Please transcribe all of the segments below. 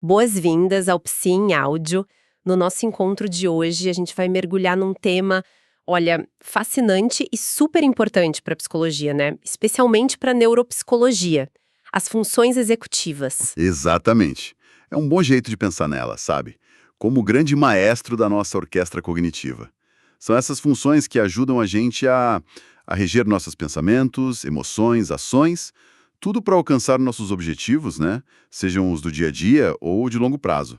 Boas-vindas ao Psi em Áudio. No nosso encontro de hoje, a gente vai mergulhar num tema, olha, fascinante e super importante para a psicologia, né? Especialmente para a neuropsicologia, as funções executivas. Exatamente. É um bom jeito de pensar nela, sabe? Como o grande maestro da nossa orquestra cognitiva. São essas funções que ajudam a gente a reger nossos pensamentos, emoções, ações, tudo para alcançar nossos objetivos, né? Sejam os do dia a dia ou de longo prazo.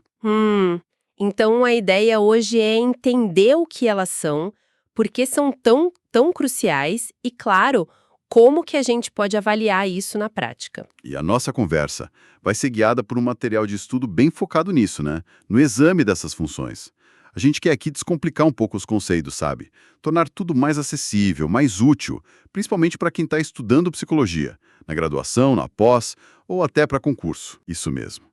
Então a ideia hoje é entender o que elas são, por que são tão cruciais e, claro, como que a gente pode avaliar isso na prática. E a nossa conversa vai ser guiada por um material de estudo bem focado nisso, né? No exame dessas funções. A gente quer aqui descomplicar um pouco os conceitos, sabe? Tornar tudo mais acessível, mais útil, principalmente para quem está estudando psicologia, na graduação, na pós ou até para concurso. Isso mesmo.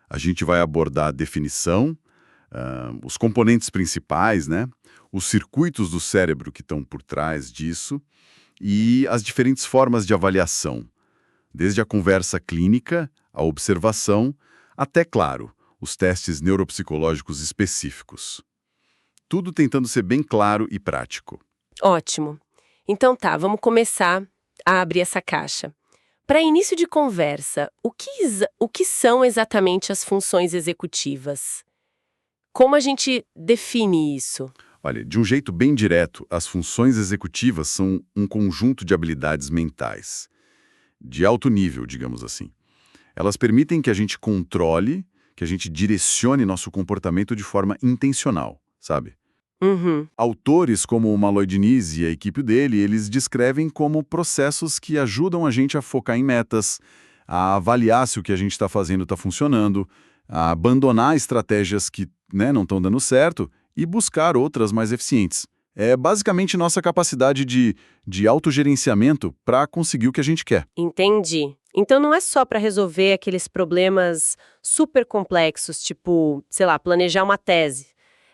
A gente vai abordar a definição, os componentes principais, né? Os circuitos do cérebro que estão por trás disso e as diferentes formas de avaliação, desde a conversa clínica, a observação, até, claro, os testes neuropsicológicos específicos. Tudo tentando ser bem claro e prático. Ótimo. Então tá, vamos começar a abrir essa caixa. Para início de conversa, o que são exatamente as funções executivas? Como a gente define isso? Olha, de um jeito bem direto, as funções executivas são um conjunto de habilidades mentais, de alto nível, digamos assim. Elas permitem que a gente controle, que a gente direcione nosso comportamento de forma intencional, sabe? Uhum. Autores como o Malloy Diniz e a equipe dele, eles descrevem como processos que ajudam a gente a focar em metas, a avaliar se o que a gente está fazendo está funcionando, a abandonar estratégias que, né, não estão dando certo e buscar outras mais eficientes. É basicamente nossa capacidade de autogerenciamento para conseguir o que a gente quer. Entendi. Então não é só para resolver aqueles problemas super complexos, tipo, sei lá, planejar uma tese.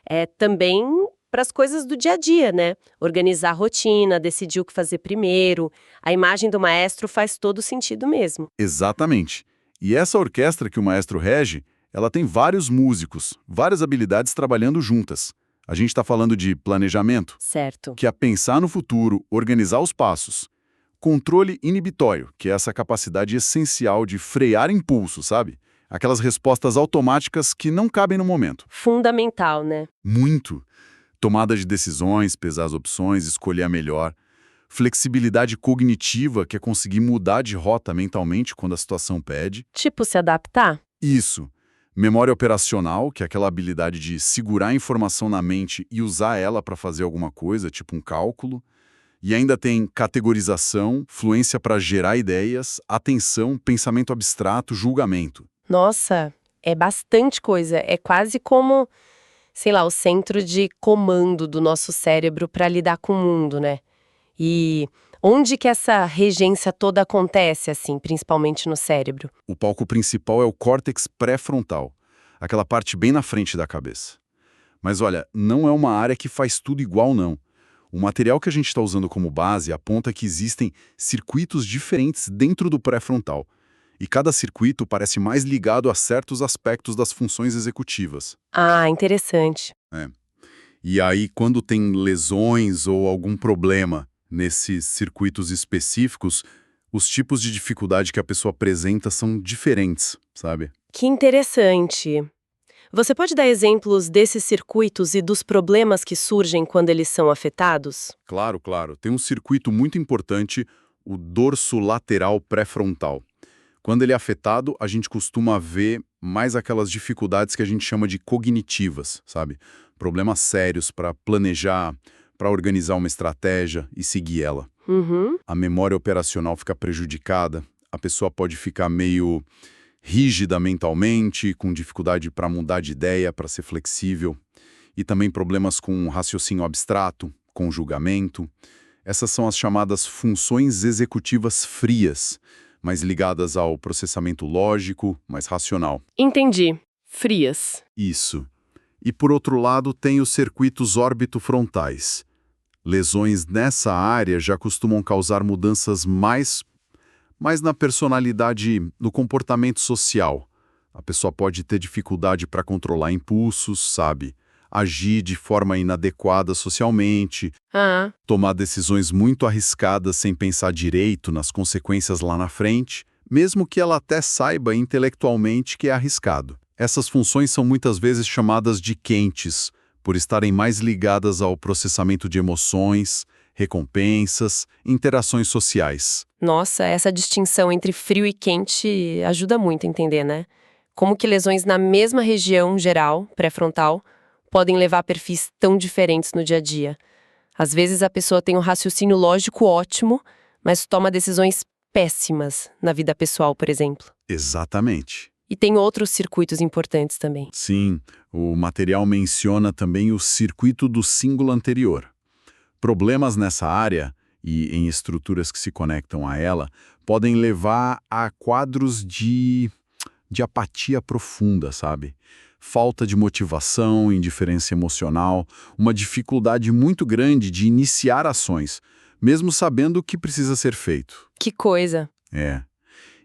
É também para as coisas do dia a dia, né? Organizar a rotina, decidir o que fazer primeiro. A imagem do maestro faz todo sentido mesmo. Exatamente. E essa orquestra que o maestro rege, ela tem vários músicos, várias habilidades trabalhando juntas. A gente está falando de planejamento, Certo. que é pensar no futuro, organizar os passos. Controle inibitório, que é essa capacidade essencial de frear impulso, sabe? Aquelas respostas automáticas que não cabem no momento. Fundamental, né? Muito. Tomada de decisões, pesar as opções, escolher a melhor. Flexibilidade cognitiva, que é conseguir mudar de rota mentalmente quando a situação pede. Tipo, se adaptar? Isso. Memória operacional, que é aquela habilidade de segurar a informação na mente e usar ela para fazer alguma coisa, tipo um cálculo. E ainda tem categorização, fluência para gerar ideias, atenção, pensamento abstrato, julgamento. Nossa, é bastante coisa. É quase como, sei lá, o centro de comando do nosso cérebro para lidar com o mundo, né? E onde que essa regência toda acontece, assim, principalmente no cérebro? O palco principal é o córtex pré-frontal, aquela parte bem na frente da cabeça. Mas olha, não é uma área que faz tudo igual, não. O material que a gente está usando como base aponta que existem circuitos diferentes dentro do pré-frontal, e cada circuito parece mais ligado a certos aspectos das funções executivas. Ah, interessante. E aí, quando tem lesões ou algum problema nesses circuitos específicos, os tipos de dificuldade que a pessoa apresenta são diferentes, sabe? Que interessante. Você pode dar exemplos desses circuitos e dos problemas que surgem quando eles são afetados? Claro, claro. Tem um circuito muito importante, o dorso lateral pré-frontal. Quando ele é afetado, a gente costuma ver mais aquelas dificuldades que a gente chama de cognitivas, sabe? Problemas sérios para planejar, para organizar uma estratégia e seguir ela. Uhum. A memória operacional fica prejudicada, a pessoa pode ficar meio rígida mentalmente, com dificuldade para mudar de ideia, para ser flexível, e também problemas com raciocínio abstrato, com julgamento. Essas são as chamadas funções executivas frias, mais ligadas ao processamento lógico, mais racional. Entendi. Frias. Isso. E por outro lado, tem os circuitos órbito-frontais. Lesões nessa área já costumam causar mudanças mais na personalidade, no comportamento social. A pessoa pode ter dificuldade para controlar impulsos, sabe? Agir de forma inadequada socialmente, Ah, tomar decisões muito arriscadas sem pensar direito nas consequências lá na frente, mesmo que ela até saiba intelectualmente que é arriscado. Essas funções são muitas vezes chamadas de quentes, por estarem mais ligadas ao processamento de emoções, recompensas, interações sociais. nossa, essa distinção entre frio e quente ajuda muito a entender, né? Como que lesões na mesma região geral, pré-frontal, podem levar a perfis tão diferentes no dia a dia. Às vezes a pessoa tem um raciocínio lógico ótimo, mas toma decisões péssimas na vida pessoal, por exemplo. Exatamente. E tem outros circuitos importantes também. Sim, o material menciona também o circuito do símbolo anterior. Problemas nessa área e em estruturas que se conectam a ela podem levar a quadros de apatia profunda, sabe? Falta de motivação, indiferença emocional, uma dificuldade muito grande de iniciar ações, mesmo sabendo o que precisa ser feito. Que coisa! É.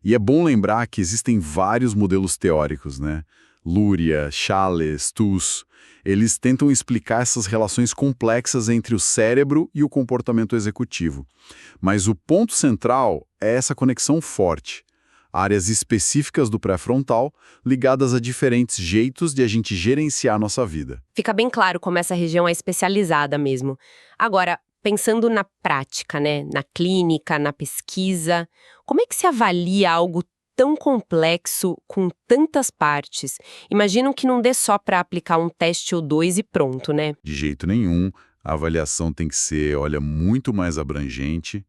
E é bom lembrar que existem vários modelos teóricos, né? Luria, Chales, Tools. Eles tentam explicar essas relações complexas entre o cérebro e o comportamento executivo. Mas o ponto central é essa conexão forte. Áreas específicas do pré-frontal ligadas a diferentes jeitos de a gente gerenciar nossa vida. Fica bem claro como essa região é especializada mesmo. Agora, pensando na prática, né? Na clínica, na pesquisa, como é que se avalia algo tão complexo com tantas partes? Imagino que não dê só para aplicar um teste ou dois e pronto, né? De jeito nenhum, a avaliação tem que ser, olha, muito mais abrangente.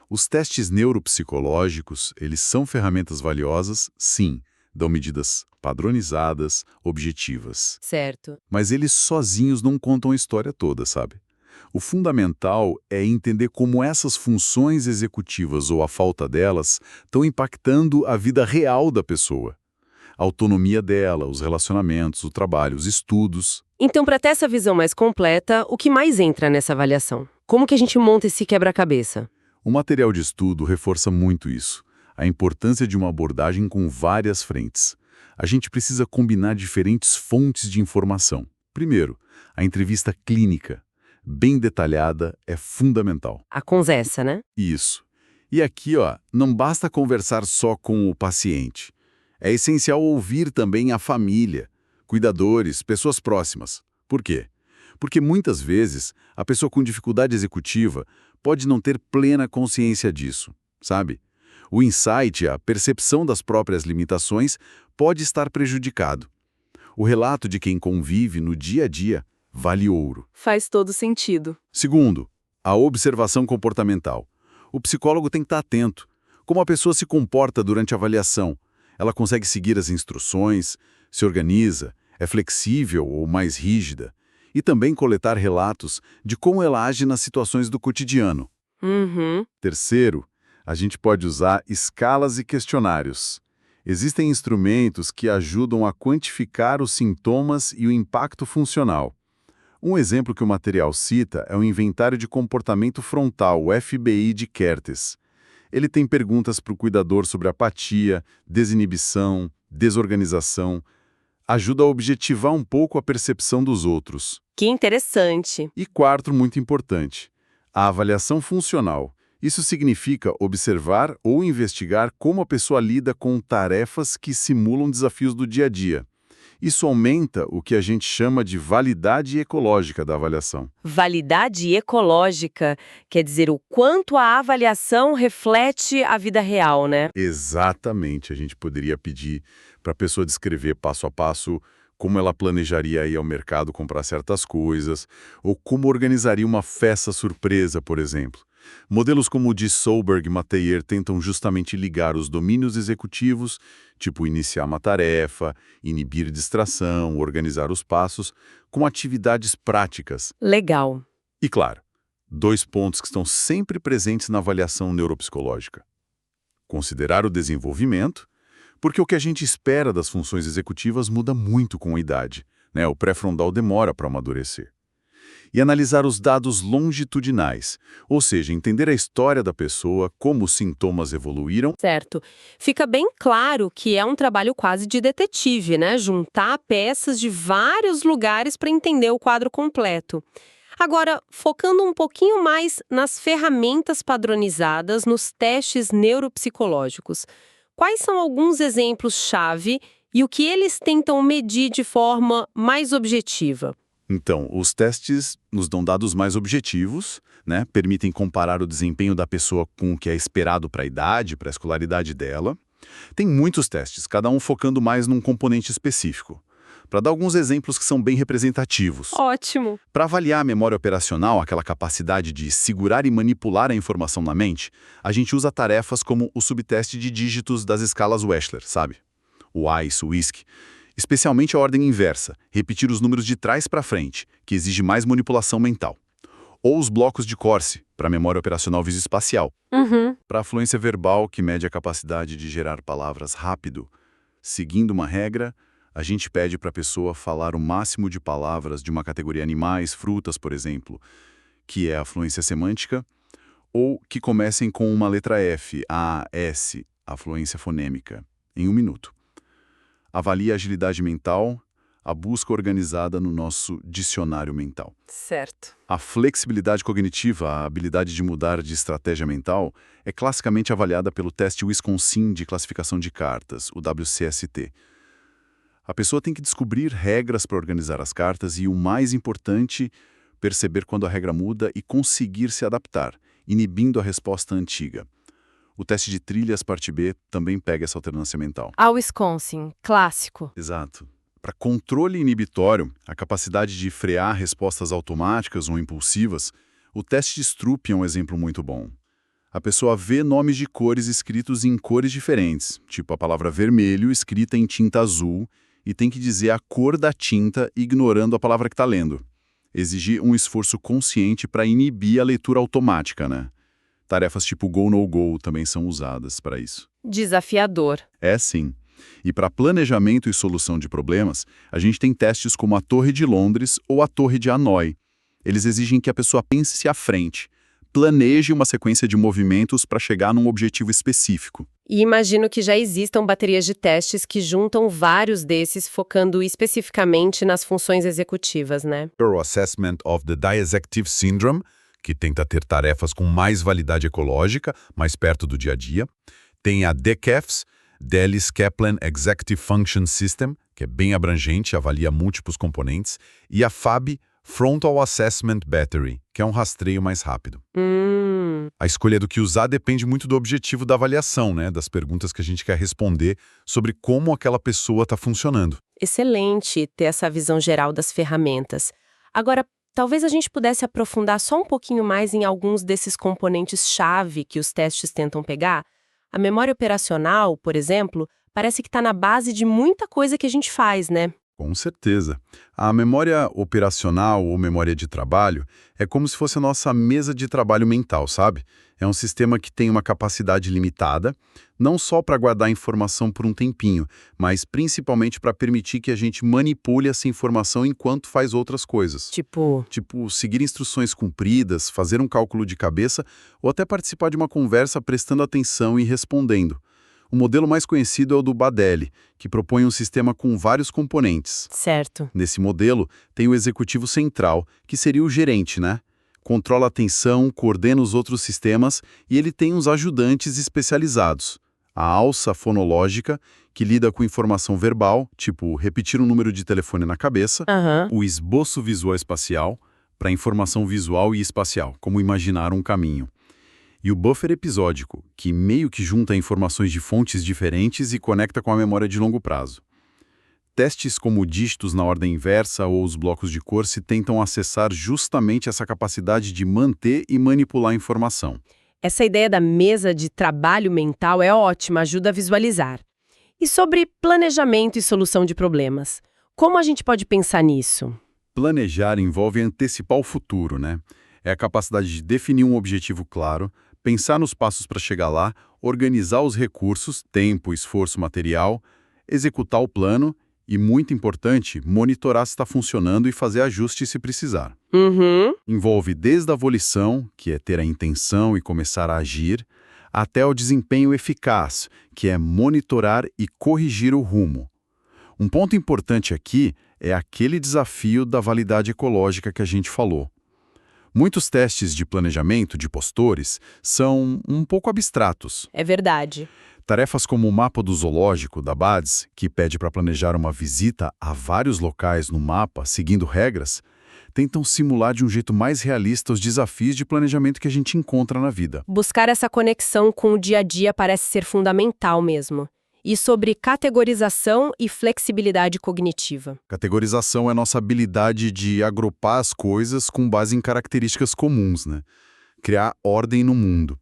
Os testes neuropsicológicos, eles são ferramentas valiosas, sim, dão medidas padronizadas, objetivas. Certo. Mas eles sozinhos não contam a história toda, sabe? O fundamental é entender como essas funções executivas ou a falta delas estão impactando a vida real da pessoa. A autonomia dela, os relacionamentos, o trabalho, os estudos. Então, para ter essa visão mais completa, o que mais entra nessa avaliação? Como que a gente monta esse quebra-cabeça? O material de estudo reforça muito isso, a importância de uma abordagem com várias frentes. A gente precisa combinar diferentes fontes de informação. Primeiro, a entrevista clínica, bem detalhada, é fundamental. A conversa, né? Isso. E aqui, ó, não basta conversar só com o paciente. É essencial ouvir também a família, cuidadores, pessoas próximas. Por quê? Porque muitas vezes a pessoa com dificuldade executiva pode não ter plena consciência disso, sabe? O insight, a percepção das próprias limitações, pode estar prejudicado. O relato de quem convive no dia a dia vale ouro. Faz todo sentido. Segundo, a observação comportamental. O psicólogo tem que estar atento. Como a pessoa se comporta durante a avaliação? Ela consegue seguir as instruções, se organiza, é flexível ou mais rígida? E também coletar relatos de como ela age nas situações do cotidiano. Uhum. Terceiro, a gente pode usar escalas e questionários. Existem instrumentos que ajudam a quantificar os sintomas e o impacto funcional. Um exemplo que o material cita é o Inventário de Comportamento Frontal, o FBI de Kertész. Ele tem perguntas para o cuidador sobre apatia, desinibição, desorganização. Ajuda a objetivar um pouco a percepção dos outros. Que interessante. E quarto, muito importante, a avaliação funcional. Isso significa observar ou investigar como a pessoa lida com tarefas que simulam desafios do dia a dia. Isso aumenta o que a gente chama de validade ecológica da avaliação. Validade ecológica quer dizer o quanto a avaliação reflete a vida real, né? Exatamente, a gente poderia pedir para a pessoa descrever passo a passo como ela planejaria ir ao mercado comprar certas coisas, ou como organizaria uma festa surpresa, por exemplo. Modelos como o de Solberg e Mateer tentam justamente ligar os domínios executivos, tipo iniciar uma tarefa, inibir distração, organizar os passos, com atividades práticas. Legal. E claro, 2 pontos que estão sempre presentes na avaliação neuropsicológica. Considerar o desenvolvimento, porque o que a gente espera das funções executivas muda muito com a idade, né? O pré-frontal demora para amadurecer. E analisar os dados longitudinais, ou seja, entender a história da pessoa, como os sintomas evoluíram. Certo. Fica bem claro que é um trabalho quase de detetive, né? Juntar peças de vários lugares para entender o quadro completo. Agora, focando um pouquinho mais nas ferramentas padronizadas nos testes neuropsicológicos, quais são alguns exemplos-chave e o que eles tentam medir de forma mais objetiva? Então, os testes nos dão dados mais objetivos, né? Permitem comparar o desempenho da pessoa com o que é esperado para a idade, para a escolaridade dela. Tem muitos testes, cada um focando mais num componente específico. Para dar alguns exemplos que são bem representativos. Ótimo! Para avaliar a memória operacional, aquela capacidade de segurar e manipular a informação na mente, a gente usa tarefas como o subteste de dígitos das escalas Wechsler, sabe? O ICE, o WISC. Especialmente a ordem inversa, repetir os números de trás para frente, que exige mais manipulação mental. Ou os blocos de Corsi, para memória operacional visoespacial. Para a fluência verbal, que mede a capacidade de gerar palavras rápido. Seguindo uma regra, a gente pede para a pessoa falar o máximo de palavras de uma categoria animais, frutas, por exemplo, que é a fluência semântica, ou que comecem com uma letra F, A, S, a fluência fonêmica, em 1 minuto. Avalie a agilidade mental, a busca organizada no nosso dicionário mental. Certo. A flexibilidade cognitiva, a habilidade de mudar de estratégia mental, é classicamente avaliada pelo teste Wisconsin de classificação de cartas, o WCST. A pessoa tem que descobrir regras para organizar as cartas e, o mais importante, perceber quando a regra muda e conseguir se adaptar, inibindo a resposta antiga. O teste de trilhas parte B também pega essa alternância mental. A Wisconsin, clássico. Exato. Para controle inibitório, a capacidade de frear respostas automáticas ou impulsivas, o teste de Stroop é um exemplo muito bom. A pessoa vê nomes de cores escritos em cores diferentes, tipo a palavra vermelho escrita em tinta azul, e tem que dizer a cor da tinta ignorando a palavra que está lendo. Exigir um esforço consciente para inibir a leitura automática, né? Tarefas tipo Go No Go também são usadas para isso. Desafiador. É sim. E para planejamento e solução de problemas, a gente tem testes como a Torre de Londres ou a Torre de Hanoi. Eles exigem que a pessoa pense à frente, planeje uma sequência de movimentos para chegar num objetivo específico. E imagino que já existam baterias de testes que juntam vários desses, focando especificamente nas funções executivas, né? O Assessment of the Dissective Syndrome, que tenta ter tarefas com mais validade ecológica, mais perto do dia a dia. Tem a DECEFS, Dellis-Kaplan Executive Function System, que é bem abrangente, avalia múltiplos componentes. E a FAB, Frontal Assessment Battery, que é um rastreio mais rápido. A escolha do que usar depende muito do objetivo da avaliação, né? Das perguntas que a gente quer responder sobre como aquela pessoa está funcionando. Excelente ter essa visão geral das ferramentas. Agora, talvez a gente pudesse aprofundar só um pouquinho mais em alguns desses componentes-chave que os testes tentam pegar. A memória operacional, por exemplo, parece que está na base de muita coisa que a gente faz, né? Com certeza. A memória operacional ou memória de trabalho é como se fosse a nossa mesa de trabalho mental, sabe? É um sistema que tem uma capacidade limitada, não só para guardar informação por um tempinho, mas principalmente para permitir que a gente manipule essa informação enquanto faz outras coisas. Tipo, Seguir instruções cumpridas, fazer um cálculo de cabeça ou até participar de uma conversa prestando atenção e respondendo. O modelo mais conhecido é o do Baddeley, que propõe um sistema com vários componentes. certo. Nesse modelo, tem o executivo central, que seria o gerente, né? Controla a atenção, coordena os outros sistemas e ele tem uns ajudantes especializados. A alça fonológica, que lida com informação verbal, tipo repetir um número de telefone na cabeça. Aham. O esboço visual espacial, para informação visual e espacial, como imaginar um caminho. E o buffer episódico, que meio que junta informações de fontes diferentes e conecta com a memória de longo prazo. Testes como dígitos na ordem inversa ou os blocos de Corsi tentam acessar justamente essa capacidade de manter e manipular a informação. Essa ideia da mesa de trabalho mental é ótima, ajuda a visualizar. E sobre planejamento e solução de problemas? Como a gente pode pensar nisso? Planejar envolve antecipar o futuro, né? É a capacidade de definir um objetivo claro, pensar nos passos para chegar lá, organizar os recursos, tempo, esforço, material, executar o plano E, muito importante, monitorar se está funcionando e fazer ajustes se precisar. Uhum. Envolve desde a volição, que é ter a intenção e começar a agir, até o desempenho eficaz, que é monitorar e corrigir o rumo. Um ponto importante aqui é aquele desafio da validade ecológica que a gente falou. Muitos testes de planejamento de postores são um pouco abstratos. É verdade. Tarefas como o mapa do zoológico da BADS, que pede para planejar uma visita a vários locais no mapa, seguindo regras, tentam simular de um jeito mais realista os desafios de planejamento que a gente encontra na vida. Buscar essa conexão com o dia a dia parece ser fundamental mesmo. E sobre categorização e flexibilidade cognitiva. Categorização é nossa habilidade de agrupar as coisas com base em características comuns, né? Criar ordem no mundo.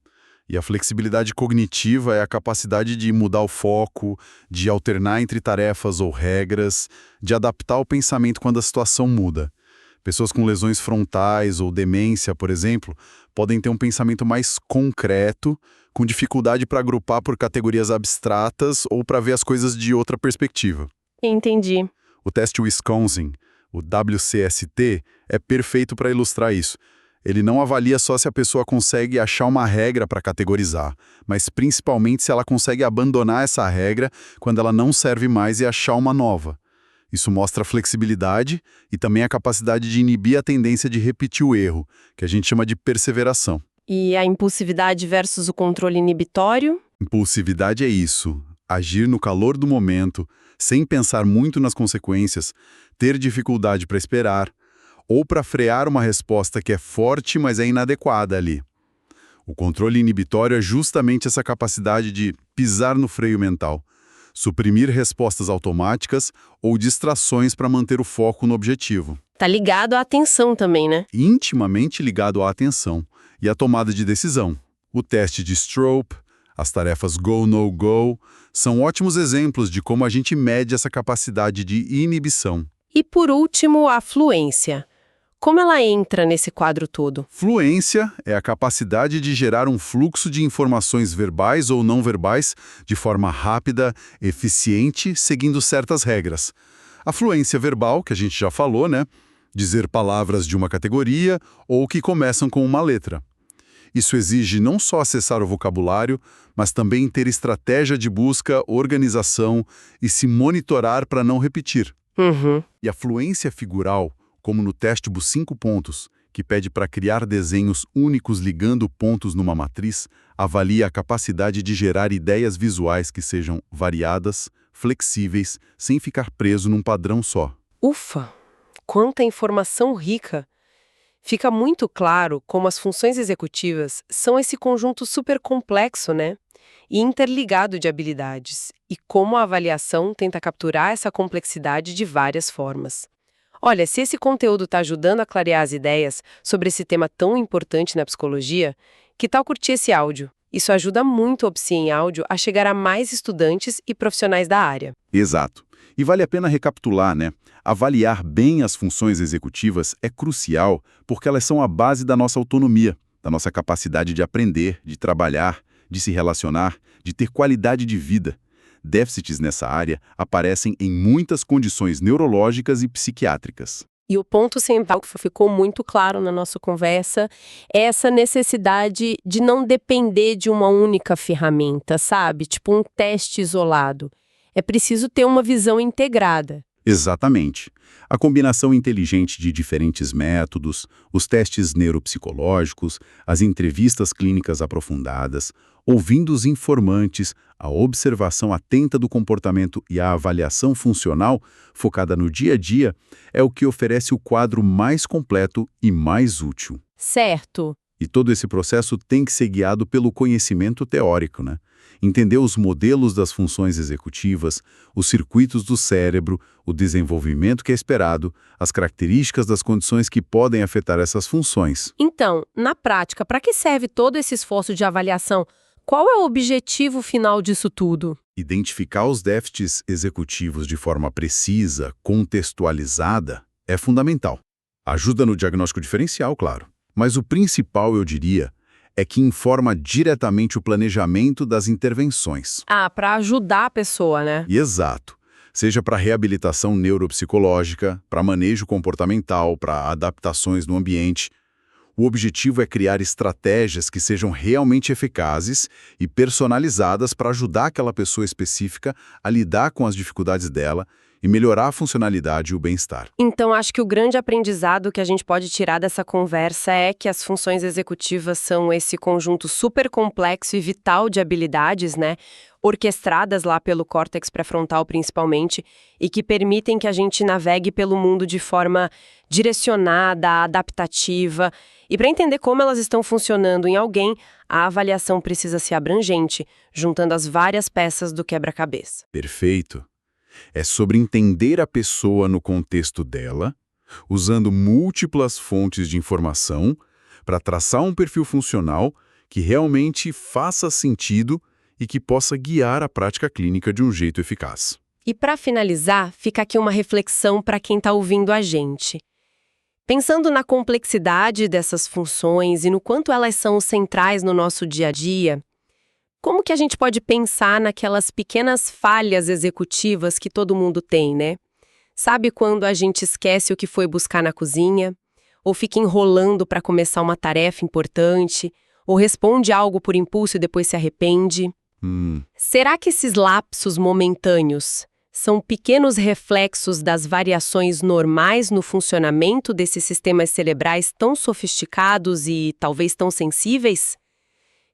E a flexibilidade cognitiva é a capacidade de mudar o foco, de alternar entre tarefas ou regras, de adaptar o pensamento quando a situação muda. Pessoas com lesões frontais ou demência, por exemplo, podem ter um pensamento mais concreto, com dificuldade para agrupar por categorias abstratas ou para ver as coisas de outra perspectiva. Entendi. O teste Wisconsin, o WCST, é perfeito para ilustrar isso. Ele não avalia só se a pessoa consegue achar uma regra para categorizar, mas principalmente se ela consegue abandonar essa regra quando ela não serve mais e achar uma nova. Isso mostra flexibilidade e também a capacidade de inibir a tendência de repetir o erro, que a gente chama de perseveração. E a impulsividade versus o controle inibitório? Impulsividade é isso, agir no calor do momento, sem pensar muito nas consequências, ter dificuldade para esperar, ou para frear uma resposta que é forte, mas é inadequada ali. O controle inibitório é justamente essa capacidade de pisar no freio mental, suprimir respostas automáticas ou distrações para manter o foco no objetivo. Tá ligado à atenção também, né? Intimamente ligado à atenção e à tomada de decisão. O teste de Stroop, as tarefas Go, No, Go, são ótimos exemplos de como a gente mede essa capacidade de inibição. E por último, a fluência. Como ela entra nesse quadro todo? Fluência é a capacidade de gerar um fluxo de informações verbais ou não verbais de forma rápida, eficiente, seguindo certas regras. A fluência verbal, que a gente já falou, né? Dizer palavras de uma categoria ou que começam com uma letra. Isso exige não só acessar o vocabulário, mas também ter estratégia de busca, organização e se monitorar para não repetir. Uhum. E a fluência figural, como no teste dos 5 pontos, que pede para criar desenhos únicos ligando pontos numa matriz, avalia a capacidade de gerar ideias visuais que sejam variadas, flexíveis, sem ficar preso num padrão só. Ufa! Quanta informação rica! Fica muito claro como as funções executivas são esse conjunto super complexo, né? E interligado de habilidades, e como a avaliação tenta capturar essa complexidade de várias formas. Olha, se esse conteúdo está ajudando a clarear as ideias sobre esse tema tão importante na psicologia, que tal curtir esse áudio? Isso ajuda muito o Psi em Áudio a chegar a mais estudantes e profissionais da área. Exato. E vale a pena recapitular, né? Avaliar bem as funções executivas é crucial porque elas são a base da nossa autonomia, da nossa capacidade de aprender, de trabalhar, de se relacionar, de ter qualidade de vida. Déficits nessa área aparecem em muitas condições neurológicas e psiquiátricas. E o ponto central que ficou muito claro na nossa conversa é essa necessidade de não depender de uma única ferramenta, sabe? Tipo um teste isolado. É preciso ter uma visão integrada. Exatamente. A combinação inteligente de diferentes métodos, os testes neuropsicológicos, as entrevistas clínicas aprofundadas, ouvindo os informantes, a observação atenta do comportamento e a avaliação funcional focada no dia a dia é o que oferece o quadro mais completo e mais útil. Certo. E todo esse processo tem que ser guiado pelo conhecimento teórico, né? Entender os modelos das funções executivas, os circuitos do cérebro, o desenvolvimento que é esperado, as características das condições que podem afetar essas funções. Então, na prática, para que serve todo esse esforço de avaliação? Qual é o objetivo final disso tudo? Identificar os déficits executivos de forma precisa, contextualizada, é fundamental. Ajuda no diagnóstico diferencial, claro. Mas o principal, eu diria, é que informa diretamente o planejamento das intervenções. Ah, para ajudar a pessoa, né? E exato. Seja para reabilitação neuropsicológica, para manejo comportamental, para adaptações no ambiente. O objetivo é criar estratégias que sejam realmente eficazes e personalizadas para ajudar aquela pessoa específica a lidar com as dificuldades dela e melhorar a funcionalidade e o bem-estar. Então, acho que o grande aprendizado que a gente pode tirar dessa conversa é que as funções executivas são esse conjunto super complexo e vital de habilidades, né? Orquestradas lá pelo córtex pré-frontal principalmente, e que permitem que a gente navegue pelo mundo de forma direcionada, adaptativa. E para entender como elas estão funcionando em alguém, a avaliação precisa ser abrangente, juntando as várias peças do quebra-cabeça. Perfeito. É sobre entender a pessoa no contexto dela, usando múltiplas fontes de informação para traçar um perfil funcional que realmente faça sentido e que possa guiar a prática clínica de um jeito eficaz. E para finalizar, fica aqui uma reflexão para quem está ouvindo a gente. Pensando na complexidade dessas funções e no quanto elas são centrais no nosso dia a dia, como que a gente pode pensar naquelas pequenas falhas executivas que todo mundo tem, né? Sabe quando a gente esquece o que foi buscar na cozinha? Ou fica enrolando para começar uma tarefa importante? Ou responde algo por impulso e depois se arrepende? Será que esses lapsos momentâneos são pequenos reflexos das variações normais no funcionamento desses sistemas cerebrais tão sofisticados e talvez tão sensíveis?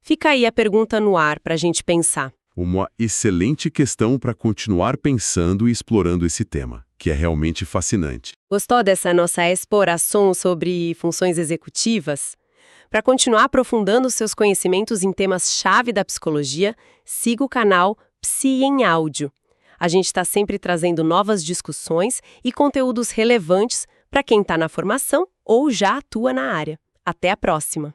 Fica aí a pergunta no ar para a gente pensar. Uma excelente questão para continuar pensando e explorando esse tema, que é realmente fascinante. Gostou dessa nossa exploração sobre funções executivas? Para continuar aprofundando seus conhecimentos em temas-chave da psicologia, siga o canal Psi em Áudio. A gente está sempre trazendo novas discussões e conteúdos relevantes para quem está na formação ou já atua na área. Até a próxima!